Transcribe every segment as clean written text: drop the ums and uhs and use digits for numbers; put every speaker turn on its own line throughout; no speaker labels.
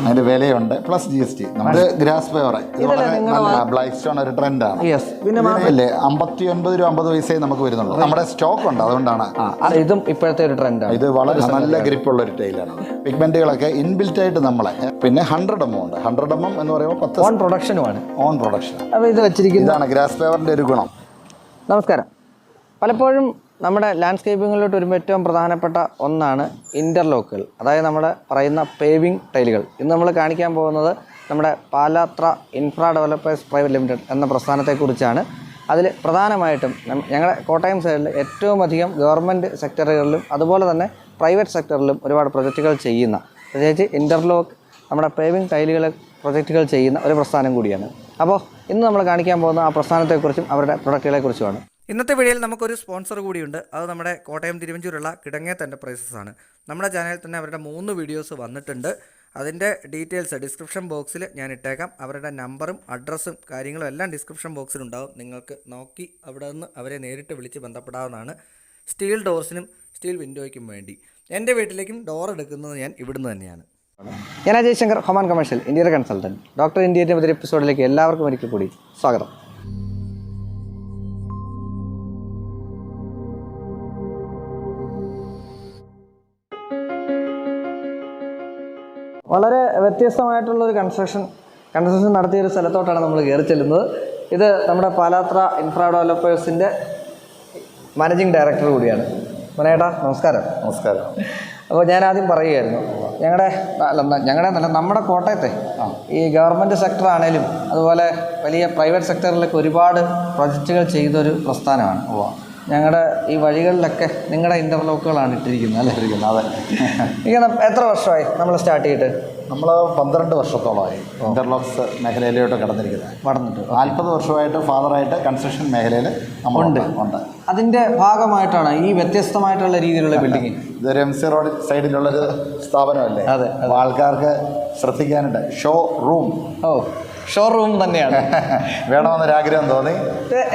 അതിന്റെ വിലയുണ്ട് plus GST. നമ്മുടെ ഗ്രാസ് പേവർ ബ്ലാക്ക് സ്റ്റോൺ ഒരു ട്രെൻഡാണ്. പിന്നെ 59 രൂപ 50 പൈസയെ നമുക്ക് വരുന്നുള്ളൂ. നമ്മുടെ സ്റ്റോക്ക് ഉണ്ട്, അതുകൊണ്ടാണ്
ഇതും ഇപ്പോഴത്തെ ഒരു ട്രെൻഡാണ്.
ഇത് വളരെ നല്ല ഗ്രിപ്പുള്ള ഒരു ടൈലാണ്. പിഗ്മെന്റുകളൊക്കെ ഇൻബിൽറ്റ് ആയിട്ട് നമ്മളെ. പിന്നെ 100 mm ഉണ്ട്. 100 mm എന്ന് പറയുമ്പോൾ 10
ഓൺ പ്രൊഡക്ഷനുമാണ്.
On production.
അപ്പോൾ ഇത് വെച്ചിരിക്കുന്നത്
ഇതാണ് ഗ്രാസ് പേവറിന്റെ ഒരു ഗുണം.
നമസ്കാരം. പലപ്പോഴും നമ്മുടെ ലാൻഡ്സ്കേപ്പിങ്ങിലോട്ട് വരുമ്പോൾ ഏറ്റവും പ്രധാനപ്പെട്ട ഒന്നാണ് ഇൻ്റർലോക്കുകൾ, അതായത് നമ്മുടെ പറയുന്ന പേവിംഗ് ടൈലുകൾ. ഇന്ന് നമ്മൾ കാണിക്കാൻ പോകുന്നത് നമ്മുടെ Palathra infra developers private limited എന്ന പ്രസ്ഥാനത്തെക്കുറിച്ചാണ്. അതിൽ പ്രധാനമായിട്ടും ഞങ്ങളുടെ കോട്ടയം സൈഡിൽ ഏറ്റവും അധികം ഗവൺമെൻറ് സെക്ടറുകളിലും അതുപോലെ തന്നെ പ്രൈവറ്റ് സെക്ടറിലും ഒരുപാട് പ്രൊജക്റ്റുകൾ ചെയ്യുന്ന, പ്രത്യേകിച്ച് ഇൻ്റർലോക്ക് നമ്മുടെ പേവിംഗ് ടൈലുകൾ പ്രൊജക്റ്റുകൾ ചെയ്യുന്ന ഒരു പ്രസ്ഥാനം കൂടിയാണ്. അപ്പോൾ ഇന്ന് നമ്മൾ കാണിക്കാൻ പോകുന്ന ആ പ്രസ്ഥാനത്തെക്കുറിച്ചും അവരുടെ പ്രൊഡക്റ്റുകളെക്കുറിച്ചുമാണ്. ഇന്നത്തെ വീഡിയോയിൽ നമുക്കൊരു സ്പോൺസർ കൂടിയുണ്ട്. അത് നമ്മുടെ കോട്ടയം തിരുവഞ്ചൂരുള്ള കിടങ്ങേത്ത് എൻ്റർപ്രൈസസ് ആണ്. നമ്മുടെ ചാനലിൽ തന്നെ അവരുടെ 3 വീഡിയോസ് വന്നിട്ടുണ്ട്. അതിൻ്റെ ഡീറ്റെയിൽസ് ഡിസ്ക്രിപ്ഷൻ ബോക്സിൽ ഞാൻ ഇട്ടേക്കാം. അവരുടെ നമ്പറും അഡ്രസ്സും കാര്യങ്ങളും എല്ലാം ഡിസ്ക്രിപ്ഷൻ ബോക്സിലുണ്ടാവും. നിങ്ങൾക്ക് നോക്കി അവിടെ നിന്ന് അവരെ നേരിട്ട് വിളിച്ച് ബന്ധപ്പെടാവുന്നതാണ്. സ്റ്റീൽ ഡോർസിനും സ്റ്റീൽ വിൻഡോയ്ക്കും വേണ്ടി എൻ്റെ വീട്ടിലേക്കും ഡോർ എടുക്കുന്നത് ഞാൻ ഇവിടുന്ന് തന്നെയാണ്. ഞാൻ Ajay Shankar, home and commercial interior consultant. Doctor ഇന്ത്യയുടെ പുതിയ എപ്പിസോഡിലേക്ക് എല്ലാവർക്കും ഒരിക്കൽ കൂടി സ്വാഗതം. വളരെ വ്യത്യസ്തമായിട്ടുള്ളൊരു കൺസ്ട്രക്ഷൻ നടത്തിയൊരു സ്ഥലത്തോട്ടാണ് നമ്മൾ കയറി ചെല്ലുന്നത്. ഇത് നമ്മുടെ പാലാത്ര ഇൻഫ്രാ ഡെവലപ്പേഴ്സിൻ്റെ മാനേജിങ് ഡയറക്ടർ കൂടിയാണ്. മനേട്ടാ നമസ്കാരം.
നമസ്കാരം.
അപ്പോൾ ഞാൻ ആദ്യം പറയുമായിരുന്നു, നമ്മുടെ കോട്ടയത്തെ ഈ ഗവൺമെൻറ് സെക്ടർ ആണേലും അതുപോലെ വലിയ പ്രൈവറ്റ് സെക്ടറിലൊക്കെ ഒരുപാട് പ്രൊജക്റ്റുകൾ ചെയ്തൊരു പ്രസ്ഥാനമാണ്. ഞങ്ങളുടെ ഈ വഴികളിലൊക്കെ നിങ്ങളുടെ ഇൻ്റർലോക്കുകളാണ് ഇട്ടിരിക്കുന്നത് അല്ലേ?
അതെ.
ഇങ്ങനെ എത്ര വർഷമായി നമ്മൾ സ്റ്റാർട്ട് ചെയ്തിട്ട്?
നമ്മൾ 12 വർഷത്തോളമായി ഇന്റർലോക്സ് മേഖലയിലോട്ട് കടന്നിരിക്കുന്നത്. 40 വർഷമായിട്ട് ഫാദറായിട്ട് കൺസ്ട്രക്ഷൻ മേഖലയിൽ ഉണ്ട്.
അതിൻ്റെ ഭാഗമായിട്ടാണ് ഈ വ്യത്യസ്തമായിട്ടുള്ള രീതിയിലുള്ള ബിൽഡിംഗ്.
ഇതൊരു MC റോഡ് സൈഡിലുള്ളൊരു സ്ഥാപനമല്ലേ?
അതെ.
ആൾക്കാർക്ക് ശ്രദ്ധിക്കാനുണ്ട്.
ഷോറൂം തന്നെയാണ്.
വേണമെന്നൊരാഗ്രഹം തോന്നി.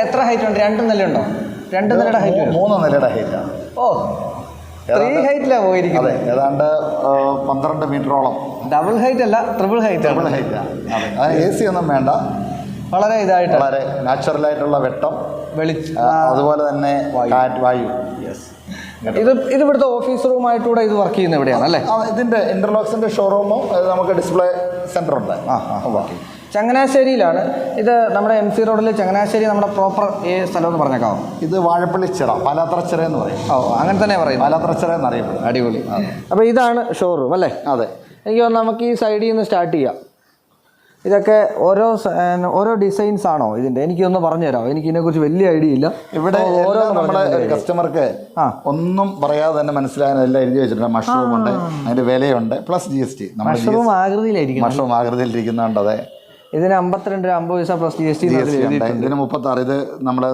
എത്ര ഹൈറ്റ് ഉണ്ട്? 2 നിലയുണ്ടോ? 2 നിലയുടെ ഹൈറ്റ്?
3 നിലയുടെ ഹൈറ്റാണ്.
3 ഹൈറ്റിലാണ് പോയിരിക്കുന്നത്.
അതെ, ഏതാണ്ട് 12 മീറ്ററോളം.
ഡബിൾ ഹൈറ്റ് അല്ല, ട്രിപ്പിൾ ഹൈറ്റാണ്.
അത് AC ഒന്നും വേണ്ട.
വളരെ ഇതായിട്ട്
വളരെ നാച്ചുറലായിട്ടുള്ള വെട്ടം, വെളിച്ചം, അതുപോലെ തന്നെ വായു.
ഇത് ഇവിടുത്തെ ഓഫീസ് റൂമായിട്ടൂടെ ഇത് വർക്ക് ചെയ്യുന്ന എവിടെയാണ് അല്ലേ?
ഇതിന്റെ ഇന്റർലോക്സിന്റെ ഷോറൂമും നമുക്ക് ഡിസ്പ്ലേ സെന്റർ ഉണ്ട്.
ചങ്ങനാശ്ശേരിയിലാണ് ഇത്. നമ്മുടെ MC റോഡിൽ ചങ്ങനാശ്ശേരി നമ്മുടെ പ്രോപ്പർ സ്ഥലം എന്ന് പറഞ്ഞേക്കാവോ?
ഇത് വാഴപ്പള്ളിച്ചിറ, പാലാത്രച്ചിറ എന്ന് പറയും.
അങ്ങനെ തന്നെ പറയും,
പാലാത്രച്ചിറ എന്നറിയപ്പെടും.
അടിപൊളി. അപ്പോൾ ഇതാണ് ഷോറൂം അല്ലേ?
അതെ.
എനിക്ക് തോന്നുന്നു നമുക്ക് ഈ സൈഡിൽ നിന്ന് സ്റ്റാർട്ട് ചെയ്യാം. ഇതൊക്കെ ഓരോ ഡിസൈൻസ് ആണോ ഇതിൻ്റെ? എനിക്കൊന്ന് പറഞ്ഞു തരാമോ? എനിക്ക് ഇതിനെക്കുറിച്ച് വലിയ ഐഡിയ ഇല്ല.
ഇവിടെ ഓരോ നമ്മുടെ കസ്റ്റമർക്ക് ഒന്നും പറയാതെ തന്നെ മനസ്സിലാകാൻ എല്ലാം എഴുതി വെച്ചിട്ടുണ്ട്. മഷ്റൂം ഉണ്ട്, അതിന്റെ വിലയുണ്ട് പ്ലസ് GST.
മഷ്റൂം ആകൃതിയിലായിരിക്കും.
മഷ്റൂം ആകൃതിയിലിരിക്കുന്നുണ്ട്. അതെ.
ഇതിന് 52 രൂപ 50 പൈസ പ്ലസ് GST.
ഇതിന് 36. ഇത് നമ്മുടെ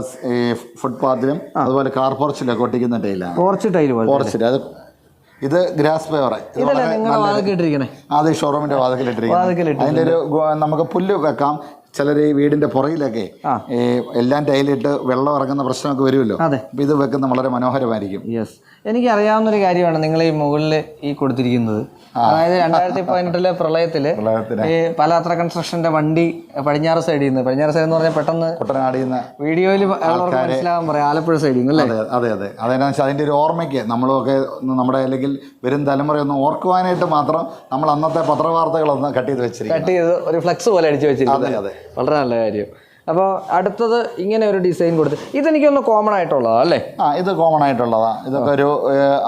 ഫുട്പാത്തിലും അതുപോലെ കാർ പോർച്ചിലൊക്കെ ഒട്ടിക്കുന്ന ടൈലാണ്. പോർച്ച് അത്. ഇത് ഗ്രാസ് പേവർ. അത് ഷോറൂമിന്റെ വാതിക്കലിട്ടിരിക്കുന്നത്. അതിന്റെ ഒരു നമുക്ക് പുല്ല് വെക്കാം. ചിലർ ഈ വീടിന്റെ പുറകിലൊക്കെ എല്ലാം ടൈലിട്ട് വെള്ളം ഇറങ്ങുന്ന പ്രശ്നമൊക്കെ വരുമല്ലോ. അപ്പൊ ഇത് വെക്കുന്ന വളരെ മനോഹരമായിരിക്കും.
എനിക്ക് അറിയാവുന്നൊരു കാര്യമാണ് നിങ്ങൾ ഈ മുകളിൽ ഈ കൊടുത്തിരിക്കുന്നത്. അതായത് 2018 പ്രളയത്തില് ഈ പാലാത്ര കൺസ്ട്രക്ഷന്റെ വണ്ടി പടിഞ്ഞാറ് സൈഡിൽ നിന്ന് എന്ന് പറഞ്ഞാൽ പെട്ടെന്ന്
കുട്ടനാടിന്ന്
വീഡിയോയിൽ മനസ്സിലാവാൻ പറയാം, ആലപ്പുഴ സൈഡിൽ നിന്ന് അല്ലേ?
അതെ. അതെന്നു വെച്ചാൽ അതിന്റെ ഒരു ഓർമ്മയ്ക്ക് നമ്മളൊക്കെ നമ്മുടെ അല്ലെങ്കിൽ വരും തലമുറയൊന്ന് ഓർക്കുവാനായിട്ട് മാത്രം നമ്മൾ അന്നത്തെ പത്രവാർത്തകളൊന്ന് കട്ട് ചെയ്ത്
ഒരു ഫ്ലെക്സ് പോലെ അടിച്ചു വെച്ചിരിക്കുന്നത്.
അതെ.
വളരെ നല്ല കാര്യം. അപ്പോൾ അടുത്തത് ഇങ്ങനെ ഒരു ഡിസൈൻ കൊടുത്ത് ഇതെനിക്കൊന്ന് കോമൺ ആയിട്ടുള്ളതാണ് അല്ലേ?
ഇത് കോമൺ ആയിട്ടുള്ളതാണ്. ഇതൊക്കെ ഒരു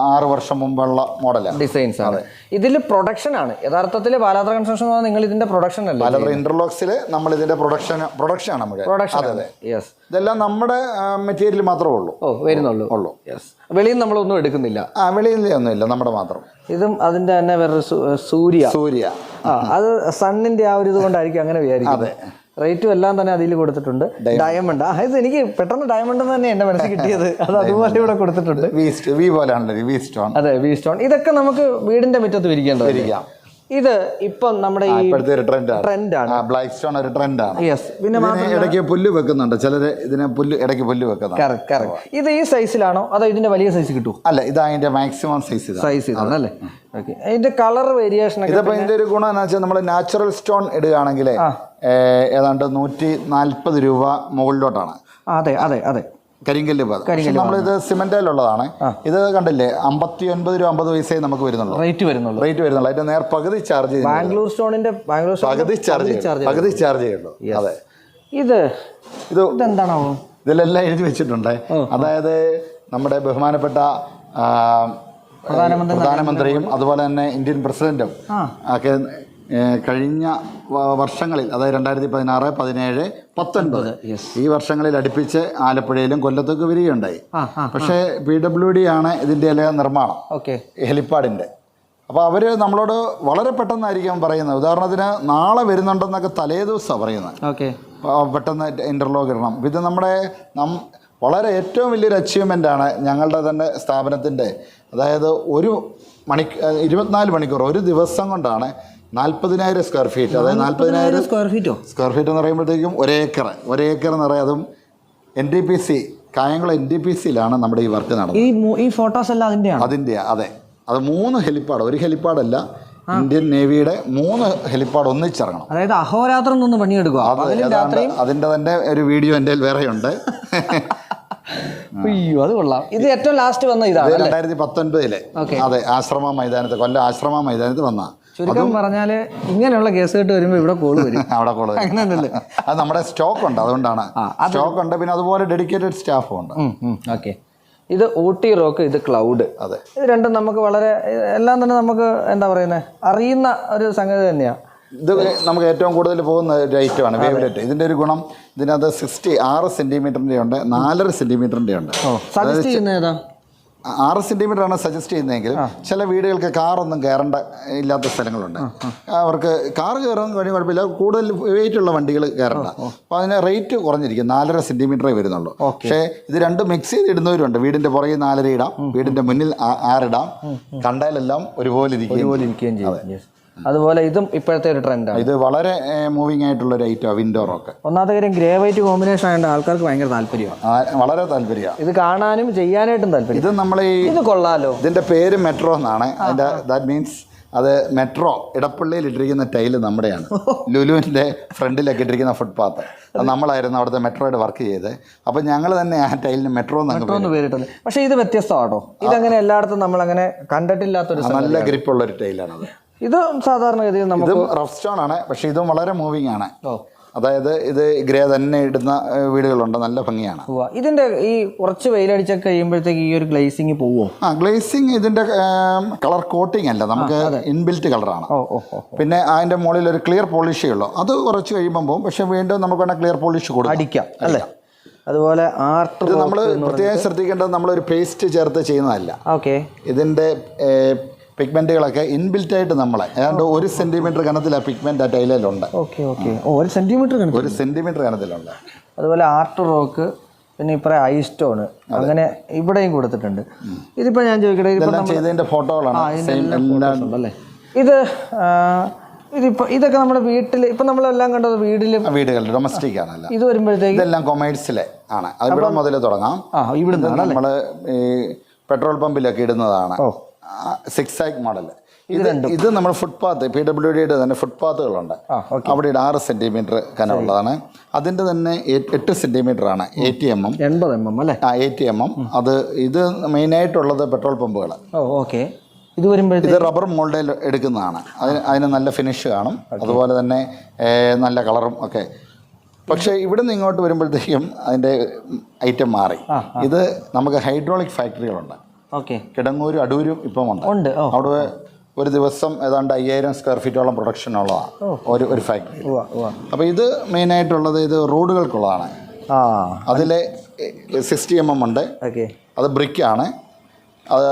6 വർഷം മുമ്പുള്ള മോഡലാണ്, ഡിസൈൻസ് ആണ്.
ഇതിൽ പ്രൊഡക്ഷൻ ആണ് യഥാർത്ഥത്തിൽ പാലാത്ര കൺസ്ട്രക്ഷൻ. നിങ്ങൾ ഇതിന്റെ പ്രൊഡക്ഷൻ അല്ലേ?
പാലാത്ര ഇന്റർലോക്സിൽ നമ്മൾ ഇതിന്റെ പ്രൊഡക്ഷൻ ആണ് നമുക്ക്. ഇതെല്ലാം നമ്മുടെ മെറ്റീരിയൽ മാത്രമേ വരുന്നുള്ളൂ.
വെളിയിൽ നമ്മളൊന്നും എടുക്കുന്നില്ല.
വെളിയിൽ ഒന്നുമില്ല, നമ്മുടെ മാത്രം.
ഇതും അതിന്റെ തന്നെ വേറെ സൂര്യ. അത് സണ്ണിന്റെ ആ ഒരു ഇത് കൊണ്ടായിരിക്കും അങ്ങനെ വിചാരിക്കും. റേറ്റും എല്ലാം തന്നെ അതിൽ കൊടുത്തിട്ടുണ്ട്. ഡയമണ്ട്. ഇത് എനിക്ക് പെട്ടെന്ന് ഡയമണ്ട് തന്നെ എന്റെ മനസ്സിൽ കിട്ടിയത്. അത് അതുപോലെ ഇവിടെ കൊടുത്തിട്ടുണ്ട്.
വി പോലെയാണല്ലോ, വി സ്റ്റോൺ.
അതെ, വി സ്റ്റോൺ. ഇതൊക്കെ നമുക്ക് വീടിന്റെ മുറ്റത്ത് വിരിക്കാം. ഇത് ഇപ്പം നമ്മുടെ ഈ
ഇപ്പോഴത്തെ ഒരു ട്രെൻഡാണ്. ബ്ലാക്ക് സ്റ്റോൺ ഒരു ട്രെൻഡാണ്.
യെസ്. പിന്നെ
ഇടയ്ക്ക് പുല്ല് വെക്കുന്നുണ്ട് ചിലര്, ഇതിനെ ഇടയ്ക്ക് പുല്ല് വെക്കുന്നുണ്ട്.
ഇത് ഈ സൈസിലാണോ അതോ ഇതിന്റെ വലിയ സൈസ് കിട്ടും?
അല്ല, ഇത് അതിന്റെ മാക്സിമം സൈസ്
ഇതാണ് അല്ലേ? ഓക്കെ. ഇതിന്റെ കളർ വേരിയേഷൻ ഒക്കെ
ഇതിപ്പോ ഇതിന്റെ ഒരു ഗുണം എന്ന് വെച്ചാൽ നമ്മൾ നാച്ചുറൽ സ്റ്റോൺ ഇടുകയാണെങ്കിൽ ഏതാണ്ട് 140 രൂപ മുകളിലോട്ടാണ്.
അതെ അതെ അതെ.
കരിങ്കല്ല്. നമ്മളിത് സിമെന്റിലുള്ളതാണ്. ഇത് കണ്ടില്ലേ, 59 രൂപ 50 പൈസയെ നമുക്ക് വരുന്നുള്ളൂ. റേറ്റ് വരുന്നുള്ളൂ. അതിന്റെ നേർ പകുതി ചാർജ് ചെയ്യുന്നു.
ബാംഗ്ലൂർ സ്റ്റോണിന്റെ
പകുതി ചാർജ് ചെയ്യുള്ളൂ. അതെ.
ഇത് എന്താണാവോ?
ഇതിലെല്ലാം എഴുതി വെച്ചിട്ടുണ്ട്. അതായത് നമ്മുടെ ബഹുമാനപ്പെട്ട പ്രധാനമന്ത്രിയും അതുപോലെ തന്നെ ഇന്ത്യൻ പ്രസിഡന്റും ഒക്കെ കഴിഞ്ഞ വർഷങ്ങളിൽ, അതായത് 2016, 17, 19 ഈ വർഷങ്ങളിൽ അടുപ്പിച്ച് ആലപ്പുഴയിലും കൊല്ലത്തൊക്കെ വരികയുണ്ടായി. പക്ഷേ PWD ആണ് ഇതിൻ്റെ എല്ലാം നിർമ്മാണം, ഹെലിപ്പാഡിൻ്റെ. അപ്പോൾ അവർ നമ്മളോട് വളരെ പെട്ടെന്നായിരിക്കും പറയുന്നത്. ഉദാഹരണത്തിന് നാളെ വരുന്നുണ്ടെന്നൊക്കെ തലേ ദിവസമാണ് പറയുന്നത്. പെട്ടെന്ന് ഇൻ്റർലോക്ക് ഇടണം. ഇത് നമ്മുടെ വളരെ ഏറ്റവും വലിയൊരു അച്ചീവ്മെൻ്റാണ് ഞങ്ങളുടെ തന്നെ സ്ഥാപനത്തിൻ്റെ. അതായത് 24 മണിക്കൂർ ഒരു ദിവസം കൊണ്ടാണ് 40,000 സ്ക്വയർ ഫീറ്റ്. അതായത് 40,000 സ്ക്വയർ ഫീറ്റ് എന്ന് പറയുമ്പോഴത്തേക്കും ഒരേക്കർ എന്ന് പറയാം. അതും NTPC കായംകുളം NTPCയിലാണ് നമ്മുടെ ഈ വർക്ക് നടന്നത്.
ഈ ഫോട്ടോസ് എല്ലാം
അതിൻ്റെ അതെ. അത് 3 ഹെലിപ്പാഡ്, ഒരു ഹെലിപ്പാഡല്ല, ഇന്ത്യൻ നേവിയുടെ 3 ഹെലിപ്പാഡ് ഒന്നിച്ചിറങ്ങണം.
അതായത് അഹോരാത്രം നിന്ന് പണിയെടുക്കുക.
അതിൻ്റെ തന്നെ ഒരു വീഡിയോ എൻ്റെ വേറെയുണ്ട്.
അയ്യോ, അത് കൊള്ളാം. ഇത് ഏറ്റവും ലാസ്റ്റ് വന്ന ഇതാണ്
2019. അതെ, ആശ്രമ മൈതാനത്ത്, കൊല്ലം ആശ്രമ മൈതാനത്ത് വന്ന.
ചുരുക്കം പറഞ്ഞാല് ഇങ്ങനെയുള്ള കേസ് കേട്ട് വരുമ്പോൾ ഇവിടെ കോള് വരും.
അവിടെ കോള് വരും. അത് നമ്മുടെ സ്റ്റോക്ക് ഉണ്ട്, അതുകൊണ്ടാണ്. സ്റ്റോക്ക് ഉണ്ട്. പിന്നെ അതുപോലെ ഡെഡിക്കേറ്റഡ് സ്റ്റാഫും ഉണ്ട്.
ഓക്കെ. ഇത് ഊട്ടി റോക്ക്, ഇത് ക്ലൗഡ്.
അതെ.
ഇത് രണ്ടും നമുക്ക് വളരെ എല്ലാം തന്നെ നമുക്ക് എന്താ പറയുന്നത് അറിയുന്ന ഒരു സംഗതി തന്നെയാണ്.
ഇത് നമുക്ക് ഏറ്റവും കൂടുതൽ പോകുന്ന ഒരു ഐറ്റമാണ് വേവ്ലെറ്റ്. ഇതിൻ്റെ ഒരു ഗുണം, ഇതിനകത്ത് 6 സെൻറ്റിമീറ്ററിൻ്റെ ഉണ്ട്, 4.5 സെൻറ്റിമീറ്ററിൻ്റെ ഉണ്ട്. 6 സെൻറ്റിമീറ്ററാണ് സജസ്റ്റ് ചെയ്യുന്നതെങ്കിലും ചില വീടുകൾക്ക് കാറൊന്നും കയറേണ്ട ഇല്ലാത്ത സ്ഥലങ്ങളുണ്ട്. അവർക്ക് കാർ കയറാൻ കഴിഞ്ഞ കുഴപ്പമില്ല, കൂടുതൽ വെയിറ്റുള്ള വണ്ടികൾ കയറണ്ട. അപ്പോൾ അതിന് റേറ്റ് കുറഞ്ഞിരിക്കും, 4.5 സെൻറ്റിമീറ്ററേ വരുന്നുള്ളൂ. പക്ഷേ ഇത് രണ്ടും മിക്സ് ചെയ്ത് ഇടുന്നവരുണ്ട്. വീടിൻ്റെ പുറകെ 4.5 ഇടാം, വീടിൻ്റെ മുന്നിൽ 6 ഇടാം. കണ്ടാലെല്ലാം ഒരുപോലെ ഇരിക്കുകയും ചെയ്യും.
അതുപോലെ ഇതും ഇപ്പോഴത്തെ ഒരു ട്രെൻഡാണ്.
ഇത് വളരെ മൂവിങ് ആയിട്ടുള്ള ഒരു ഐറ്റം വിൻഡോർ ഒക്കെ.
ഒന്നാമത്തെ കാര്യം ഗ്രേ വൈറ്റ് കോമ്പിനേഷൻ ആയതുകൊണ്ട് ആൾക്കാർക്ക് ഭയങ്കര താല്പര്യമാണ്.
വളരെ താല്പര്യമാണ് ഇത്
കാണാനും ചെയ്യാനായിട്ടും താല്പര്യം.
ഇത് നമ്മൾ ഇത് കൊള്ളാലോ. ഇതിന്റെ പേര് മെട്രോ എന്നാണ്. അതിന്റെ ദാറ്റ് മീൻസ് അത് മെട്രോ ഇടപ്പള്ളിയിൽ ഇട്ടിരിക്കുന്ന ടൈല് നമ്മുടെയാണ്. ലുലുവിൻ്റെ ഫ്രണ്ടിലൊക്കെ ഇട്ടിരിക്കുന്ന ഫുട്പാത്ത് അത് നമ്മളായിരുന്നു അവിടുത്തെ മെട്രോയുടെ വർക്ക് ചെയ്ത്. അപ്പോൾ ഞങ്ങൾ തന്നെ ആ ടൈലിന് മെട്രോ എന്ന്
പേരിട്ടത്. പക്ഷേ ഇത് വ്യത്യസ്തമാട്ടോ. ഇതങ്ങനെ എല്ലായിടത്തും നമ്മളങ്ങനെ കണ്ടിട്ടില്ലാത്തൊരു
നല്ല ഗ്രിപ്പുള്ളൊരു ടൈലാണത്.
ഇത് സാധാരണഗതിയിൽ നമുക്ക്
റഫ് സ്റ്റോൺ ആണ്, പക്ഷേ ഇതും വളരെ മൂവിങ് ആണ്. അതായത് ഇത് ഗ്രേ തന്നെ ഇടുന്ന വീടുകളുണ്ട്, നല്ല ഭംഗിയാണ്.
ഇതിന്റെ ഈ കുറച്ച് വെയിലടിച്ചൊക്കെ കഴിയുമ്പോഴത്തേക്ക് ഈ ഒരു ഗ്ലേസിങ് പോവോ?
ഗ്ലേസിങ് ഇതിന്റെ കളർ കോട്ടിംഗ് അല്ല, നമുക്ക് ഇൻബിൽറ്റ് കളറാണ്. പിന്നെ അതിന്റെ മുകളിൽ ഒരു ക്ലിയർ പോളിഷേ ഉള്ളൂ. അത് കുറച്ച് കഴിയുമ്പോൾ പോകും, പക്ഷെ വീണ്ടും നമുക്ക് വേണ്ട ക്ലിയർ പോളിഷ് കൊടുക്കാം,
അടിക്കാം അല്ലേ. അതുപോലെ ആർട്ട്
ഇത് നമ്മൾ പ്രത്യേകം ശ്രദ്ധിക്കേണ്ടത് നമ്മളൊരു പേസ്റ്റ് ചേർത്ത് ചെയ്യുന്നതല്ല. ഇതിന്റെ പിഗ്മെന്റുകളൊക്കെ ഇൻബിൽറ്റ് ആയിട്ട് നമ്മളെ ഏതാണ്ട് 1 സെന്റിമീറ്റർ കനത്തിൽ ആ പിഗ്മെന്റ് ആ ടൈലുണ്ട്.
1
സെന്റിമീറ്റർ കനത്തിലുണ്ട്.
അതുപോലെ ആർട്ട് റോക്ക്, പിന്നെ ഇപ്പറേ ഐ സ്റ്റോൺ, അങ്ങനെ ഇവിടെയും കൊടുത്തിട്ടുണ്ട്. ഇതിപ്പോ ഞാൻ ചോദിക്കട്ടെ,
ചെയ്തതിന്റെ ഫോട്ടോകളാണ്.
ഇതൊക്കെ നമ്മുടെ വീട്ടിൽ ഇപ്പൊ നമ്മളെല്ലാം കണ്ടത്
വീടുകളിൽ ഡൊമസ്റ്റിക് ആണല്ല.
ഇത് വരുമ്പോഴത്തേക്ക്
ഇതെല്ലാം കൊമേഴ്സിലെ ആണ്. അത് ഇവിടെ മുതൽ തുടങ്ങാം.
ഇവിടുന്ന്
നമ്മള് ഈ പെട്രോൾ പമ്പിലൊക്കെ ഇടുന്നതാണ്. 6 ആക് മോഡൽ. ഇത് നമ്മൾ ഫുട്പാത്ത് PWDയുടെ തന്നെ ഫുട്പാത്തുകളുണ്ട്. അവിടെ 6 സെന്റിമീറ്റർ കനമുള്ളതാണ്. അതിന്റെ തന്നെ 8 സെന്റിമീറ്റർ ആണ്. 80 mm
80 mm അല്ലേ?
80 mm. ഇത് മെയിനായിട്ടുള്ളത് പെട്രോൾ പമ്പുകൾ.
ഇത്
റബ്ബർ മോൾഡിൽ എടുക്കുന്നതാണ്. അതിന് നല്ല ഫിനിഷ് കാണും, അതുപോലെ തന്നെ നല്ല കളറും ഒക്കെ. പക്ഷേ ഇവിടെ നിന്ന് ഇങ്ങോട്ട് വരുമ്പോഴത്തേക്കും അതിൻ്റെ ഐറ്റം മാറി. ഇത് നമുക്ക് ഹൈഡ്രോളിക് ഫാക്ടറികളുണ്ട്. കിടങ്ങൂരും അടൂരും ഇപ്പം ഉണ്ട്. അവിടെ ഒരു ദിവസം ഏതാണ്ട് 5000 സ്ക്വയർ ഫീറ്റോളം പ്രൊഡക്ഷൻ ഉള്ളതാണ് ഒരു ഫാക്ടറി. അപ്പോൾ ഇത് മെയിനായിട്ടുള്ളത് ഇത് റോഡുകൾക്കുള്ളതാണ്. അതിൽ 60 mm ഉണ്ട്. അത് ബ്രിക്കാണ്.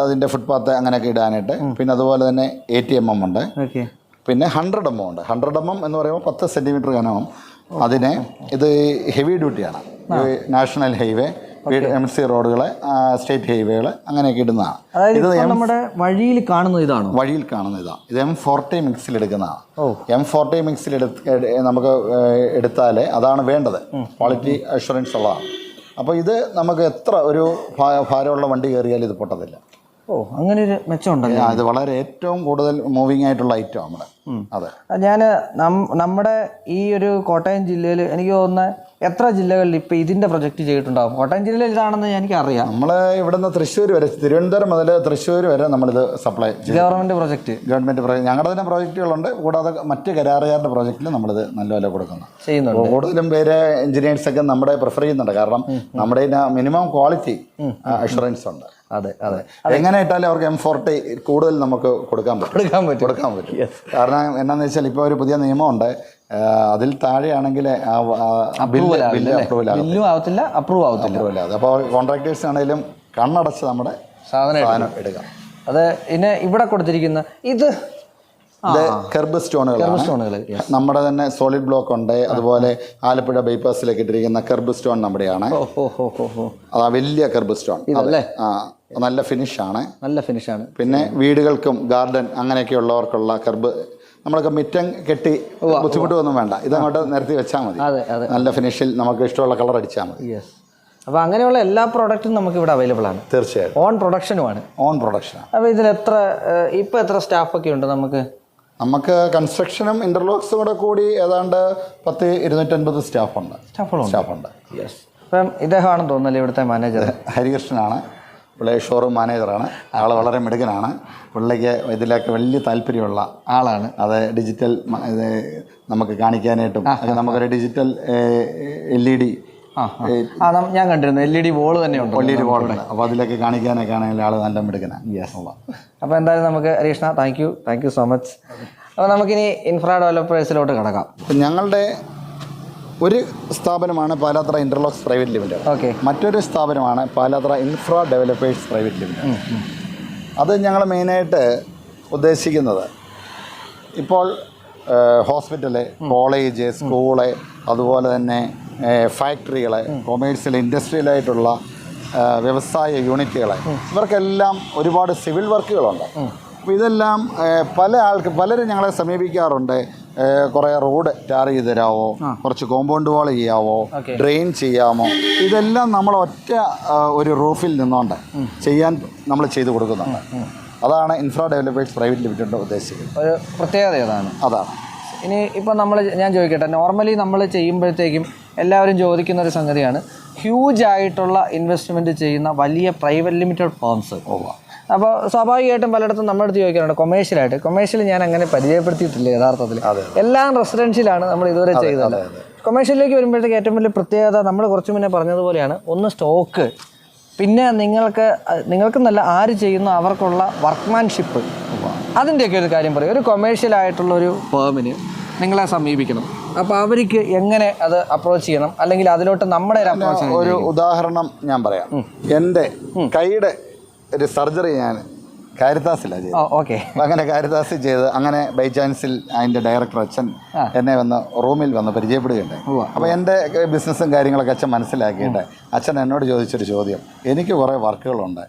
അതിൻ്റെ ഫുട്പാത്ത് അങ്ങനെയൊക്കെ ഇടാനായിട്ട്. പിന്നെ അതുപോലെ തന്നെ 80 mm ഉണ്ട്. പിന്നെ 100 mm ഉണ്ട്. 100 mm എന്ന് പറയുമ്പോൾ 10 സെൻറ്റിമീറ്റർ കനവും. ഇത് ഹെവി ഡ്യൂട്ടിയാണ്. നാഷണൽ ഹൈവേ MC റോഡുകൾ, സ്റ്റേറ്റ് ഹൈവേകൾ അങ്ങനെയൊക്കെ ഇടുന്നതാണ്.
ഇത് നമ്മുടെ വഴിയിൽ കാണുന്ന ഇതാണ്,
വഴിയിൽ കാണുന്ന ഇതാണ്. ഇത് M40 മിക്സിൽ എടുക്കുന്നതാണ്. M40 മിക്സിൽ നമുക്ക് എടുത്താൽ അതാണ് വേണ്ടത്, ക്വാളിറ്റി അഷുറൻസ് ഉള്ളതാണ്. അപ്പോൾ ഇത് നമുക്ക് എത്ര ഒരു ഭാരമുള്ള വണ്ടി കയറിയാലും ഇത് പൊട്ടത്തില്ല.
അങ്ങനെ ഒരു മെച്ചമുണ്ടല്ലോ.
അത് വളരെ ഏറ്റവും കൂടുതൽ മൂവിങ് ആയിട്ടുള്ള ഐറ്റം നമ്മുടെ. അതെ,
ഞാൻ നമ്മുടെ ഈ ഒരു കോട്ടയം ജില്ലയിൽ എനിക്ക് തോന്നുന്ന എത്ര ജില്ലകളിൽ ഇപ്പം ഇതിൻ്റെ പ്രൊജക്റ്റ് ചെയ്തിട്ടുണ്ടാകും? കോട്ടയം ജില്ലയിൽ ഇതാണെന്ന് എനിക്കറിയാം.
നമ്മൾ ഇവിടുന്ന് തൃശ്ശൂർ വരെ, തിരുവനന്തപുരം മുതൽ തൃശ്ശൂർ വരെ നമ്മളിത് സപ്ലൈ
ഗവൺമെൻറ് പ്രൊജക്റ്റ്
ഞങ്ങളുടെ തന്നെ പ്രോജക്റ്റുകളുണ്ട്. കൂടാതെ മറ്റ് കരാറുകാരുടെ പ്രോജക്റ്റിൽ നമ്മളിത് നല്ലപോലെ ചെയ്യുന്നുണ്ട്. കൂടുതലും പേര് എഞ്ചിനീയേഴ്സൊക്കെ നമ്മുടെ പ്രിഫർ ചെയ്യുന്നുണ്ട്. കാരണം നമ്മുടെ മിനിമം ക്വാളിറ്റി അഷുറൻസ് ഉണ്ട്.
അതെ അതെ,
എങ്ങനെ ഇട്ടാലും അവർക്ക് M40 കൂടുതൽ നമുക്ക് കൊടുക്കാൻ പറ്റും. കാരണം എന്നാന്ന് വെച്ചാൽ ഇപ്പോൾ ഒരു പുതിയ നിയമമുണ്ട്, അതിൽ താഴെയാണെങ്കിൽ
അപ്രൂവ് ആവത്തില്ല.
അപ്പോൾ കോൺട്രാക്ടേഴ്സ് ആണെങ്കിലും കണ്ണടച്ച് നമ്മുടെ സാധനം എടുക്കാം.
അത് ഇനി ഇവിടെ കൊടുത്തിരിക്കുന്ന ഇത്
കെർബ് സ്റ്റോണുകൾ നമ്മുടെ തന്നെ സോളിഡ് ബ്ലോക്ക് ഉണ്ട്. അതുപോലെ ആലപ്പുഴ ബൈപ്പാസിലേക്ക് ഇട്ടിരിക്കുന്ന കെർബ് സ്റ്റോൺ നമ്മുടെയാണ്. അതാ വലിയ കെർബ് സ്റ്റോൺ, നല്ല ഫിനിഷാണ്. പിന്നെ വീടുകൾക്കും ഗാർഡൻ അങ്ങനെയൊക്കെ ഉള്ളവർക്കുള്ള കെർബ്, നമ്മളൊക്കെ മിറ്റം കെട്ടി ബുദ്ധിമുട്ടൊന്നും വേണ്ട, ഇതങ്ങോട്ട് നിരത്തി വെച്ചാൽ മതി. നല്ല ഫിനിഷിൽ നമുക്ക് ഇഷ്ടമുള്ള കളർ അടിച്ചാൽ മതി.
അപ്പോൾ അങ്ങനെയുള്ള എല്ലാ പ്രോഡക്റ്റും നമുക്ക് ഇവിടെ അവൈലബിൾ ആണ്.
തീർച്ചയായിട്ടും
ഓൺ പ്രൊഡക്ഷനുമാണ്. അപ്പോൾ ഇതിൽ ഇപ്പോൾ എത്ര സ്റ്റാഫൊക്കെ ഉണ്ട് നമുക്ക്?
കൺസ്ട്രക്ഷനും ഇന്റർലോക്സും കൂടെ കൂടി ഏതാണ്ട് 250 സ്റ്റാഫുണ്ട്.
അപ്പം ഇദ്ദേഹമാണെന്ന് തോന്നുന്നല്ലേ ഇവിടുത്തെ മാനേജർ?
ഹരികൃഷ്ണനാണ്, പുള്ളി ഷോറൂം മാനേജറാണ്. ആൾ വളരെ മിടുക്കനാണ്. പുള്ളിക്ക് ഇതിലൊക്കെ വലിയ താല്പര്യമുള്ള ആളാണ്. അത് ഡിജിറ്റൽ ഇത് നമുക്ക് കാണിക്കാനായിട്ടും നമുക്കൊരു ഡിജിറ്റൽ LED
ഞാൻ കണ്ടിരുന്നു, LED ബോൾ തന്നെ ഉണ്ട്.
LED ബോളുണ്ട്. അപ്പോൾ അതിലൊക്കെ കാണിക്കാനൊക്കെ ആണെങ്കിൽ ആൾ നല്ല മിടുക്കനാണ്.
അപ്പോൾ എന്തായാലും നമുക്ക് ഹരീഷ്ണ താങ്ക് യു സോ മച്ച്. അപ്പോൾ നമുക്കിനി ഇൻഫ്ര ഡെവലപ്പേഴ്സിലോട്ട് കിടക്കാം.
അപ്പം ഞങ്ങളുടെ ഒരു സ്ഥാപനമാണ് പാലാത്ര ഇന്റർലോക്സ് പ്രൈവറ്റ് ലിമിറ്റഡ്. മറ്റൊരു സ്ഥാപനമാണ് Palathra infra developers private limited. അത് ഞങ്ങൾ മെയിനായിട്ട് ഉദ്ദേശിക്കുന്നത് ഇപ്പോൾ ഹോസ്പിറ്റല്, കോളേജ്, സ്കൂള്, അതുപോലെ തന്നെ ഫാക്ടറികൾ, കൊമേഴ്സ്യൽ ഇൻഡസ്ട്രിയലായിട്ടുള്ള വ്യവസായ യൂണിറ്റുകൾ, ഇവർക്കെല്ലാം ഒരുപാട് സിവിൽ വർക്കുകളുണ്ട്. അപ്പോൾ ഇതെല്ലാം പലരും ഞങ്ങളെ സമീപിക്കാറുണ്ട്. കുറേ റോഡ് ടാർ ചെയ്ത് തരാമോ, കുറച്ച് കോമ്പൗണ്ട് വാൾ ചെയ്യാമോ, ഡ്രെയിൻ ചെയ്യാമോ, ഇതെല്ലാം നമ്മൾ ഒറ്റ ഒരു റൂഫിൽ നിന്നുകൊണ്ട് ചെയ്യാൻ നമ്മൾ ചെയ്തു കൊടുക്കുന്നുണ്ട്. അതാണ് ഇൻഫ്ര ഡെവലപ്പേഴ്സ് പ്രൈവറ്റ് ലിമിറ്റഡ് ഉദ്ദേശിക്കുന്നത്.
ഒരു പ്രത്യേകത അതാണ്. ഇനി ഇപ്പം ഞാൻ ചോദിക്കട്ടെ, നോർമലി നമ്മൾ ചെയ്യുമ്പോഴത്തേക്കും എല്ലാവരും ചോദിക്കുന്ന ഒരു സംഗതിയാണ്, ഹ്യൂജ് ആയിട്ടുള്ള ഇൻവെസ്റ്റ്മെൻറ്റ് ചെയ്യുന്ന വലിയ പ്രൈവറ്റ് ലിമിറ്റഡ് ഫേംസ്. അപ്പോൾ സ്വാഭാവികമായിട്ടും പലയിടത്തും നമ്മുടെ അടുത്ത് ചോദിക്കാറുണ്ട് കൊമേഴ്ഷ്യൽ ഞാൻ അങ്ങനെ പരിചയപ്പെടുത്തിയിട്ടില്ല. യഥാർത്ഥത്തിൽ എല്ലാം റെസിഡൻഷ്യലാണ് നമ്മൾ ഇതുവരെ ചെയ്തത്. കൊമേഴ്ഷ്യലിലേക്ക് വരുമ്പോഴത്തേക്ക് ഏറ്റവും വലിയ പ്രത്യേകത നമ്മൾ കുറച്ച് മുന്നേ പറഞ്ഞതുപോലെയാണ്, ഒന്ന് സ്റ്റോക്ക്, പിന്നെ നിങ്ങൾക്ക് നല്ല ആര് ചെയ്യുന്നു അവർക്കുള്ള വർക്ക്മാൻഷിപ്പ്, അതിൻ്റെയൊക്കെ ഒരു കാര്യം പറയും. ഒരു കൊമേഴ്ഷ്യലായിട്ടുള്ള ഒരു ഫേമിന് നിങ്ങളെ സമീപിക്കണം, അപ്പോൾ അവർക്ക് എങ്ങനെ അത് അപ്രോച്ച് ചെയ്യണം, അല്ലെങ്കിൽ അതിലോട്ട് നമ്മുടെ
ഒരു ഉദാഹരണം ഞാൻ പറയാം. എൻ്റെ കൈയുടെ ഒരു സർജറി ഞാൻ കാരിത്താസിലാണ് ചെയ്തത്. അങ്ങനെ കാരിത്താസിൽ ചെയ്ത് അങ്ങനെ ബൈ ചാൻസിൽ അതിൻ്റെ ഡയറക്ടർ അച്ഛൻ എന്നെ റൂമിൽ വന്ന് പരിചയപ്പെടുകയുണ്ടായി. അപ്പോൾ എൻ്റെ ബിസിനസ്സും കാര്യങ്ങളൊക്കെ അച്ഛൻ മനസ്സിലാക്കിയിട്ട് അച്ഛൻ എന്നോട് ചോദിച്ചൊരു ചോദ്യം, എനിക്ക് കുറേ വർക്കുകളുണ്ട്,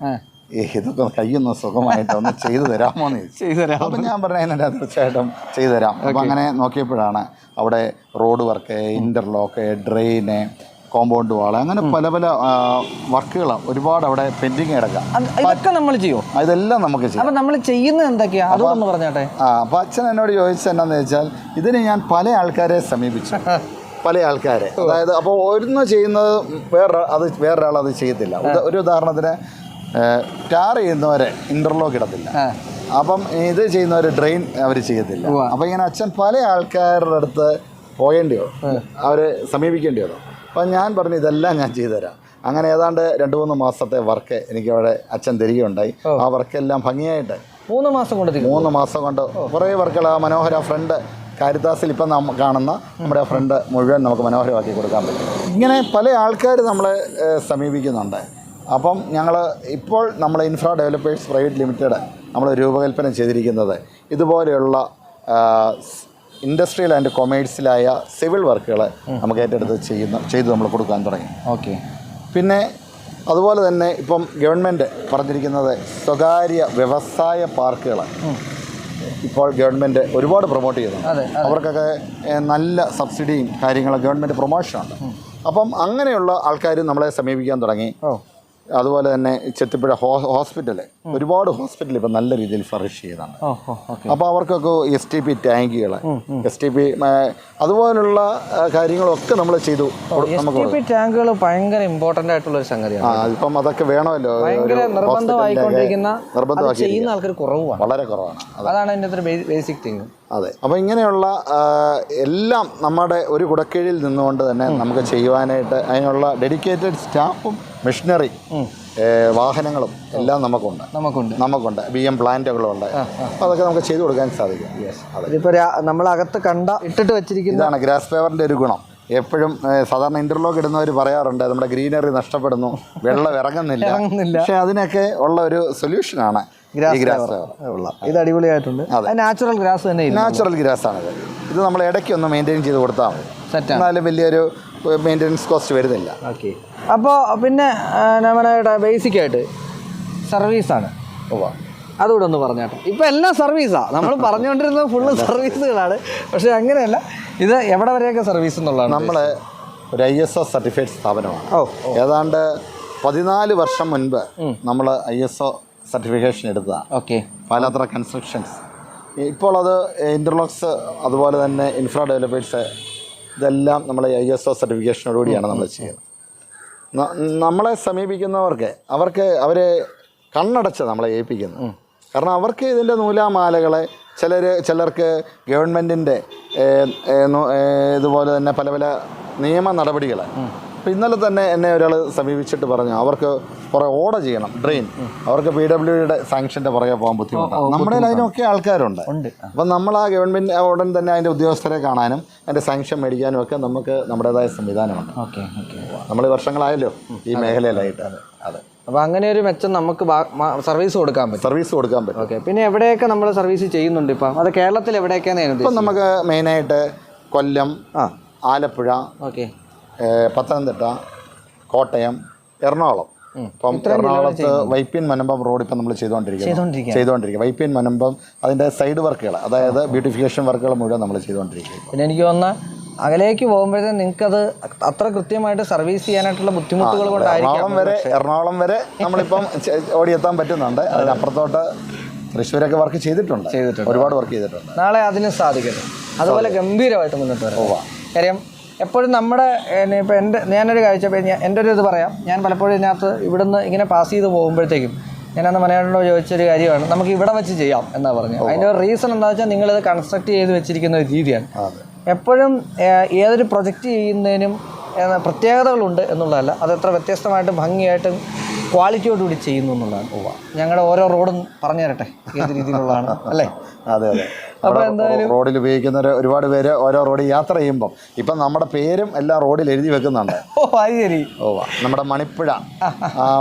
ഇതൊക്കെ കയ്യൊന്ന് സുഖമായിട്ടൊന്ന് ചെയ്തു തരാമോ എന്ന് ചോദിച്ചു. അപ്പം ഞാൻ പറഞ്ഞതിനെ തീർച്ചയായിട്ടും ചെയ്തു തരാം. അപ്പം അങ്ങനെ നോക്കിയപ്പോഴാണ് അവിടെ road work, interlock, drain, compound wall, അങ്ങനെ പല വർക്കുകൾ ഒരുപാട് അവിടെ പെൻഡിങ് കിടക്കാം.
ഇതൊക്കെ നമ്മൾ ചെയ്യും,
ഇതെല്ലാം നമുക്ക് ചെയ്യും.
അപ്പം നമ്മൾ ചെയ്യുന്നത് എന്തൊക്കെയാണ് അതൊന്ന് പറഞ്ഞാട്ടെ.
അപ്പം അച്ഛൻ എന്നോട് ചോദിച്ചത് എന്താണെന്ന് വെച്ചാൽ, ഇതിന് ഞാൻ പല ആൾക്കാരെ സമീപിച്ചു, അതായത് അപ്പോൾ ഒന്ന് ചെയ്യുന്നത് വേറൊരാൾ അത് ചെയ്യത്തില്ല. ഒരു ഉദാഹരണത്തിന് ടാർ ചെയ്യുന്നവരെ ഇൻ്റർലോക്ക് ഇടത്തില്ല, അപ്പം ഇത് ചെയ്യുന്നവർ ഡ്രെയിൻ അവർ ചെയ്യത്തില്ല. അപ്പം ഇങ്ങനെ അച്ഛൻ പല ആൾക്കാരുടെ അടുത്ത് പോകേണ്ടി വരും, അവരെ സമീപിക്കേണ്ടി വരും. അപ്പം ഞാൻ പറഞ്ഞു ഇതെല്ലാം ഞാൻ ചെയ്തു തരാം. അങ്ങനെ ഏതാണ്ട് 2-3 മാസത്തെ വർക്ക് എനിക്ക് അവിടെ അച്ഛൻ തരികയുണ്ടായി. ആ വർക്കെല്ലാം ഭംഗിയായിട്ട്
3 മാസം കൊണ്ട്
കുറേ വർക്കുകൾ, ആ മനോഹര ഫ്രണ്ട് കാരിത്താസിൽ ഇപ്പം കാണുന്ന നമ്മുടെ ഫ്രണ്ട് മുഴുവൻ നമുക്ക് മനോഹരമാക്കി കൊടുക്കാൻ പറ്റും. ഇങ്ങനെ പല ആൾക്കാർ നമ്മളെ സമീപിക്കുന്നുണ്ട്. അപ്പം ഇപ്പോൾ നമ്മൾ ഇൻഫ്ര ഡെവലപ്പേഴ്സ് പ്രൈവറ്റ് ലിമിറ്റഡ് നമ്മൾ രൂപകൽപ്പന ചെയ്തിരിക്കുന്നത് ഇതുപോലെയുള്ള ഇൻഡസ്ട്രിയൽ ആൻഡ് കൊമേഴ്സ്യലായ സിവിൽ വർക്കുകൾ നമുക്ക് ഏറ്റെടുത്ത് ചെയ്ത് നമ്മൾ കൊടുക്കാൻ തുടങ്ങി.
ഓക്കെ.
പിന്നെ അതുപോലെ തന്നെ ഇപ്പം ഗവൺമെൻറ് പറഞ്ഞിരിക്കുന്നത് സ്വകാര്യ വ്യവസായ പാർക്കുകൾ ഇപ്പോൾ ഗവൺമെൻറ് ഒരുപാട് പ്രൊമോട്ട് ചെയ്യുന്നുണ്ട്. അവർക്കൊക്കെ നല്ല സബ്സിഡിയും കാര്യങ്ങളും ഗവൺമെൻറ് പ്രൊമോഷനുണ്ട്. അപ്പം അങ്ങനെയുള്ള ആൾക്കാർ നമ്മളെ സമീപിക്കാൻ തുടങ്ങി. അതുപോലെ തന്നെ ചെത്തിപ്പുഴ ഹോസ്പിറ്റൽ, ഒരുപാട് ഹോസ്പിറ്റൽ ഇപ്പം നല്ല രീതിയിൽ ഫ്ലറിഷ് ചെയ്യുന്നതാണ്. അപ്പോൾ അവർക്കൊക്കെ STP ടാങ്കുകൾ, STP അതുപോലുള്ള കാര്യങ്ങളൊക്കെ നമ്മൾ ചെയ്തു.
STP ടാങ്കുകൾ ഭയങ്കര ഇമ്പോർട്ടൻ്റ് ആയിട്ടുള്ള ഒരു സംഗതിയാണ്.
ഇപ്പം അതൊക്കെ വേണമല്ലോ,
നിർബന്ധമായിക്കൊണ്ടിരിക്കുന്ന ചെയ്യുന്ന ആൾക്കാർ കുറവാണ്,
വളരെ കുറവാണ്.
അതാണ് അതിൻ്റെ ഒരു ബേസിക് തിങ്.
അതെ. അപ്പോൾ ഇങ്ങനെയുള്ള എല്ലാം നമ്മുടെ ഒരു കുടക്കീഴിൽ നിന്നുകൊണ്ട് തന്നെ നമുക്ക് ചെയ്യുവാനായിട്ട് അതിനുള്ള ഡെഡിക്കേറ്റഡ് സ്റ്റാഫും മെഷീനറി വാഹനങ്ങളും എല്ലാം നമുക്കുണ്ട്. BM പ്ലാന്റുകളുണ്ട്. അപ്പോൾ അതൊക്കെ നമുക്ക് ചെയ്തു കൊടുക്കാൻ സാധിക്കും.
ഇതിപ്പോൾ നമ്മളകത്ത് ഇട്ടിട്ട് വെച്ചിരിക്കുന്ന
ഇതാണ് ഗ്രാസ് പേവറിൻ്റെ ഒരു ഗുണം. എപ്പോഴും സാധാരണ ഇന്റർലോക്ക് ഇടുന്നവർ പറയാറുണ്ട് നമ്മുടെ ഗ്രീനറി നഷ്ടപ്പെടുന്നു, വെള്ളം ഇറങ്ങുന്നില്ല. പക്ഷേ അതിനൊക്കെ ഉള്ള ഒരു സൊല്യൂഷനാണ്
ഇത്. അടിപൊളിയായിട്ടുണ്ട്. നാച്ചുറൽ ഗ്രാസ് തന്നെ,
നാച്ചുറൽ ഗ്രാസ് ആണിത്. ഇത് നമ്മൾ ഇടയ്ക്ക് ഒന്ന് മെയിൻറ്റെയിൻ ചെയ്ത് കൊടുത്താൽ മതി, എന്നാലും വലിയൊരു മെയിൻ്റെനൻസ് കോസ്റ്റ് വരുന്നില്ല.
ഓക്കെ. അപ്പോൾ പിന്നെ നമ്മുടെ ബേസിക്കായിട്ട് സർവീസാണ്. അതുകൂടെ ഒന്ന് പറഞ്ഞാട്ടോ. ഇപ്പോൾ എല്ലാം സർവീസാണ്, നമ്മൾ പറഞ്ഞുകൊണ്ടിരുന്നത് ഫുള്ള് സർവീസുകളാണ്. പക്ഷേ അങ്ങനെയല്ല, ഇത് എവിടെ വരെയൊക്കെ സർവീസ് എന്നുള്ളതാണ്.
നമ്മൾ ഒരു ISO സർട്ടിഫൈഡ് സ്ഥാപനമാണ്. ഏതാണ്ട് 14 വർഷം മുൻപ് നമ്മൾ ISO സർട്ടിഫിക്കേഷൻ എടുത്തതാണ്.
ഓക്കെ.
പാലാത്ര കൺസ്ട്രക്ഷൻസ്. ഇപ്പോൾ അത് ഇന്റർലോക്സ്, അതുപോലെ തന്നെ ഇൻഫ്രാ ഡെവലപ്പേഴ്സ്, ഇതെല്ലാം നമ്മൾ ISO സർട്ടിഫിക്കേഷനോടുകൂടിയാണ് നമ്മൾ ചെയ്യുന്നത്. നമ്മളെ സമീപിക്കുന്നവർക്ക് അവരെ കണ്ണടച്ച് നമ്മളെ ഏൽപ്പിക്കുന്നു. കാരണം അവർക്ക് ഇതിൻ്റെ നൂലാമാലകളെ ചിലർക്ക് ഗവൺമെൻറ്റിൻ്റെ ഇതുപോലെ തന്നെ പല നിയമ നടപടികൾ. അപ്പോൾ ഇന്നലെ തന്നെ എന്നെ ഒരാൾ സമീപിച്ചിട്ട് പറഞ്ഞു അവർക്ക് കുറേ ഓർഡർ ചെയ്യണം, ഡ്രെയിൻ. അവർക്ക് PWDയുടെ സാങ്ഷൻ്റെ പുറകെ പോകാൻ ബുദ്ധിമുട്ടാണ്. നമ്മുടെ അതിനൊക്കെ ആൾക്കാരുണ്ട്. അപ്പം നമ്മൾ ആ ഗവൺമെൻറ് ഉടൻ തന്നെ അതിൻ്റെ ഉദ്യോഗസ്ഥരെ കാണാനും അതിൻ്റെ സാങ്ഷൻ മേടിക്കാനും ഒക്കെ നമുക്ക് നമ്മുടേതായ സംവിധാനമുണ്ട്. നമ്മൾ വർഷങ്ങളായല്ലോ ഈ മേഖലയിലായിട്ട്. അതെ.
അപ്പോൾ അങ്ങനെ ഒരു മെച്ചം നമുക്ക് സർവീസ് കൊടുക്കാൻ പറ്റും. ഓക്കെ. പിന്നെ എവിടെയൊക്കെ നമ്മൾ സർവീസ് ചെയ്യുന്നുണ്ട് ഇപ്പം? അത് കേരളത്തിൽ എവിടെയൊക്കെയാണ്?
ഇപ്പം നമുക്ക് മെയിനായിട്ട് കൊല്ലം, ആലപ്പുഴ, പത്തനംതിട്ട, കോട്ടയം, എറണാകുളം. ഇപ്പം എറണാകുളത്ത് വൈപ്പിൻ മനമ്പം റോഡ് ഇപ്പം നമ്മൾ ചെയ്തുകൊണ്ടിരിക്കുക. വൈപ്പിൻ മനമ്പം അതിൻ്റെ സൈഡ് വർക്കുകൾ, അതായത് ബ്യൂട്ടിഫിക്കേഷൻ വർക്കുകൾ മുഴുവൻ നമ്മൾ ചെയ്തുകൊണ്ടിരിക്കുക.
പിന്നെ എനിക്ക് തോന്നുന്ന അകലേക്ക് പോകുമ്പോഴത്തേക്കും നിങ്ങൾക്കത് അത്ര കൃത്യമായിട്ട് സർവീസ് ചെയ്യാനായിട്ടുള്ള ബുദ്ധിമുട്ടുകൾ കൊണ്ടായിരിക്കും.
എറണാകുളം വരെ നമ്മളിപ്പം ഓടിയെത്താൻ പറ്റുന്നുണ്ട്. അതിനപ്പുറത്തോട്ട് തൃശ്ശൂരൊക്കെ വർക്ക് ചെയ്തിട്ടുണ്ട്, ഒരുപാട് വർക്ക് ചെയ്തിട്ടുണ്ട്.
നാളെ അതിന് സാധിക്കട്ടെ. അതുപോലെ ഗംഭീരമായിട്ട് മുന്നോട്ട് വരാം. കാര്യം എപ്പോഴും നമ്മുടെ ഇപ്പോൾ ഞാനൊരു കാഴ്ച, എൻ്റെ ഒരു ഇത് പറയാം. ഞാൻ പലപ്പോഴും ഇതിനകത്ത് ഇവിടുന്ന് ഇങ്ങനെ പാസ് ചെയ്ത് പോകുമ്പോഴത്തേക്കും ഞാനന്ന് മനോഹരനോട് ചോദിച്ചൊരു കാര്യമാണ്, നമുക്ക് ഇവിടെ വെച്ച് ചെയ്യാം എന്നാണ് പറഞ്ഞത്. അതിൻ്റെ ഒരു റീസൺ എന്താ വെച്ചാൽ നിങ്ങളിത് കൺസ്ട്രക്ട് ചെയ്ത് വെച്ചിരിക്കുന്ന ഒരു രീതിയാണ്. എപ്പോഴും ഏതൊരു പ്രൊജക്റ്റ് ചെയ്യുന്നതിനും പ്രത്യേകതകളുണ്ട് എന്നുള്ളതല്ല, അതെത്ര വ്യത്യസ്തമായിട്ട് ഭംഗിയായിട്ടും ക്വാളിറ്റിയോടുകൂടി ചെയ്യുന്നു എന്നുള്ളതാണ്. ഞങ്ങളുടെ ഓരോ റോഡും പറഞ്ഞു തരട്ടെ ഏത് രീതിയിലുള്ളതാണ്, അല്ലേ?
അതെ. അപ്പോൾ എന്തായാലും റോഡിൽ ഉപയോഗിക്കുന്നവർ ഒരുപാട് പേര് ഓരോ റോഡിൽ യാത്ര ചെയ്യുമ്പം ഇപ്പം നമ്മുടെ പേരും എല്ലാം റോഡിൽ എഴുതി വെക്കുന്നുണ്ട്.
ശരി.
നമ്മുടെ മണിപ്പുഴ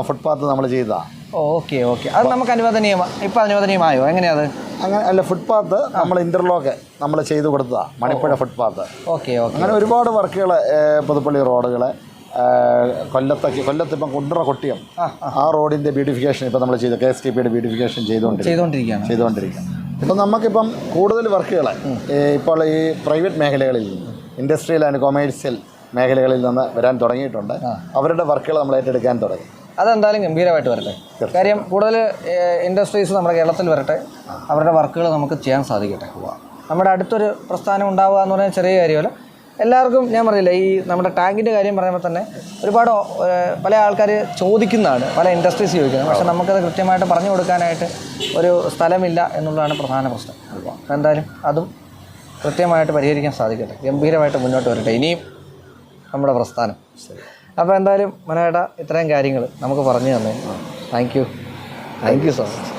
ഫുട്പാത്ത് നമ്മൾ ചെയ്തതാണ്.
ഓക്കെ. അത് നമുക്ക് ഇപ്പം അനുവദനീയമായോ? എങ്ങനെയാണ്?
അങ്ങനെ അല്ല, ഫുട്പാത്ത് നമ്മൾ ഇന്റർലോക്ക് നമ്മൾ ചെയ്തു കൊടുത്തതാണ്, മണിപ്പുഴ ഫുട്പാത്ത്.
ഓക്കെ.
അങ്ങനെ ഒരുപാട് വർക്കുകൾ, പുതുപ്പള്ളി റോഡുകൾ, കൊല്ലത്ത് ഇപ്പം കൊട്ടയം ആ റോഡിൻ്റെ ബ്യൂട്ടിഫിക്കേഷൻ ഇപ്പം നമ്മൾ ചെയ്തു, KSTPയുടെ ബ്യൂട്ടിഫിക്കേഷൻ ചെയ്തുകൊണ്ടിരിക്കുകയാണ്. ഇപ്പം നമുക്കിപ്പം കൂടുതൽ വർക്കുകൾ ഇപ്പോൾ ഈ പ്രൈവറ്റ് മേഖലകളിൽ നിന്ന്, ഇൻഡസ്ട്രിയൽ ആൻഡ് കൊമേഴ്സ്യൽ മേഖലകളിൽ നിന്ന് വരാൻ തുടങ്ങിയിട്ടുണ്ട്. അവരുടെ വർക്കുകൾ നമ്മൾ ഏറ്റെടുക്കാൻ തുടങ്ങി.
അതെന്തായാലും ഗംഭീരമായിട്ട് വരട്ടെ. കാര്യം കൂടുതൽ ഇൻഡസ്ട്രീസ് നമ്മുടെ കേരളത്തിൽ വരട്ടെ, അവരുടെ വർക്കുകൾ നമുക്ക് ചെയ്യാൻ സാധിക്കട്ടെ. നമ്മുടെ അടുത്തൊരു പ്രസ്ഥാനം ഉണ്ടാവുക എന്ന് പറഞ്ഞാൽ ചെറിയ കാര്യമല്ല. എല്ലാവർക്കും ഞാൻ പറഞ്ഞില്ല, ഈ നമ്മുടെ ടാങ്കിൻ്റെ കാര്യം പറയുമ്പോൾ തന്നെ ഒരുപാട് പല ആൾക്കാർ ചോദിക്കുന്നതാണ്, പല ഇൻഡസ്ട്രീസ് ചോദിക്കുന്നത്. പക്ഷേ നമുക്കത് കൃത്യമായിട്ട് പറഞ്ഞു കൊടുക്കാനായിട്ട് ഒരു സ്ഥലമില്ല എന്നുള്ളതാണ് പ്രധാന പ്രശ്നം. എന്തായാലും അതും കൃത്യമായിട്ട് പരിഹരിക്കാൻ സാധിക്കട്ടെ, ഗംഭീരമായിട്ട് മുന്നോട്ട് വരട്ടെ ഇനിയും നമ്മുടെ പ്രസ്ഥാനം. അപ്പോൾ എന്തായാലും മനോഹര ഇത്രയും കാര്യങ്ങൾ നമുക്ക് പറഞ്ഞു തന്നെ താങ്ക് യു സോ മച്ച്.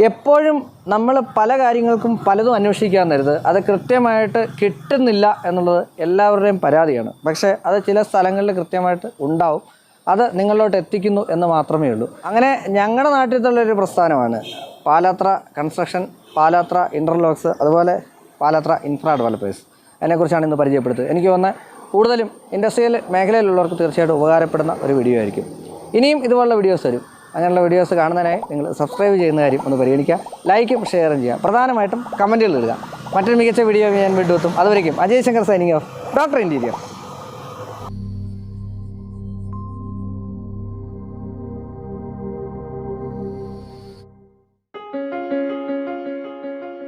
എപ്പോഴും നമ്മൾ പല കാര്യങ്ങൾക്കും പലതും അന്വേഷിക്കാൻ നേരത്ത് അത് കൃത്യമായിട്ട് കിട്ടുന്നില്ല എന്നുള്ളത് എല്ലാവരുടെയും പരാതിയാണ്. പക്ഷേ അത് ചില സ്ഥലങ്ങളിൽ കൃത്യമായിട്ട് ഉണ്ടാവും, അത് നിങ്ങളിലോട്ട് എത്തിക്കുന്നു എന്ന് മാത്രമേ ഉള്ളൂ. അങ്ങനെ ഞങ്ങളുടെ നാട്ടിലുള്ളൊരു പ്രസ്ഥാനമാണ് പാലാത്ര കൺസ്ട്രക്ഷൻ, പാലാത്ര ഇൻ്റർലോക്സ്, അതുപോലെ പാലാത്ര ഇൻഫ്രാ ഡെവലപ്പേഴ്സ്. അതിനെക്കുറിച്ചാണ് ഇന്ന് പരിചയപ്പെടുത്തുന്നത്. എനിക്ക് തോന്നുന്നത് കൂടുതലും ഇൻഡസ്ട്രിയൽ മേഖലയിലുള്ളവർക്ക് തീർച്ചയായിട്ടും ഉപകാരപ്പെടുന്ന ഒരു വീഡിയോ ആയിരിക്കും. ഇനിയും ഇതുപോലുള്ള വീഡിയോസ് വരും. അങ്ങനെയുള്ള വീഡിയോസ് കാണുന്നതിനായി നിങ്ങൾ സബ്സ്ക്രൈബ് ചെയ്യുന്ന കാര്യം ഒന്ന് പരിഗണിക്കുക. ലൈക്കും ഷെയറും ചെയ്യുക. പ്രധാനമായിട്ടും കമൻറ്റുകൾ ഇടുക. മറ്റൊരു മികച്ച വീഡിയോ ഞാൻ വീണ്ടും എത്തും. അതുവരേക്കും Ajay Shankar signing off, doctor interior.